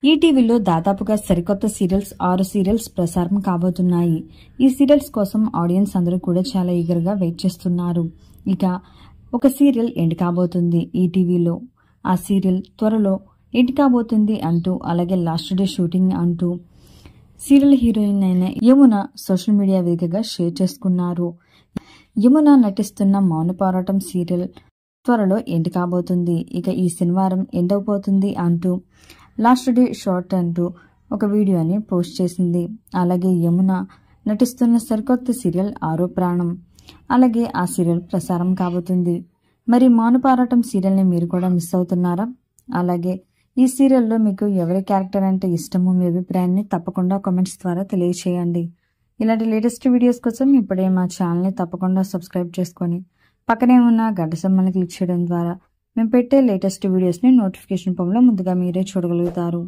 ఈటీవీలో దాదాపుగా సరికొత్త సీరియల్స్ 6 సీరియల్స్ ప్రసారం కాబోతున్నాయి. ఈ సీరియల్స్ కోసం ఆడియన్స్ అందరూ కూడా చాలా ఈగర్గా వెయిట్ చేస్తున్నారు. ఇక ఒక సీరియల్ ఎండ్ కాబోతుంది ఈటీవీలో. ఆ సీరియల్ త్వరలో ఎండ్ కాబోతుంది అంటూ, అలాగే లాస్ట్ డే షూటింగ్ అంటూ సీరియల్ హీరోయిన్ అయిన యమున సోషల్ మీడియా వేదికగా షేర్ చేసుకున్నారు. యమున నటిస్తున్న మౌన పోరాటం సీరియల్ త్వరలో ఎండ్ కాబోతుంది. ఇక ఈ శనివారం ఎండ్ అవబోతుంది అంటూ లాస్ట్ డే షార్ట్ అంటూ ఒక వీడియోని పోస్ట్ చేసింది. అలాగే యమున నటిస్తున్న సరికొత్త సీరియల్ ఆరో ప్రాణం, అలాగే ఆ సీరియల్ ప్రసారం కాబోతుంది. మరి మౌన పోరాటం సీరియల్ని మీరు కూడా మిస్ అవుతున్నారా? అలాగే ఈ సీరియల్లో మీకు ఎవరి క్యారెక్టర్ అంటే ఇష్టమో మీ అభిప్రాయాన్ని తప్పకుండా కామెంట్స్ ద్వారా తెలియచేయండి. ఇలాంటి లేటెస్ట్ వీడియోస్ కోసం ఇప్పుడే మా ఛానల్ని తప్పకుండా సబ్స్క్రైబ్ చేసుకొని పక్కనే ఉన్న గంట సింబల్ని క్లిక్ చేయడం ద్వారా మేము పెట్టే లేటెస్ట్ వీడియోస్ని నోటిఫికేషన్ రూపంలో ముందుగా మీరే చూడగలుగుతారు.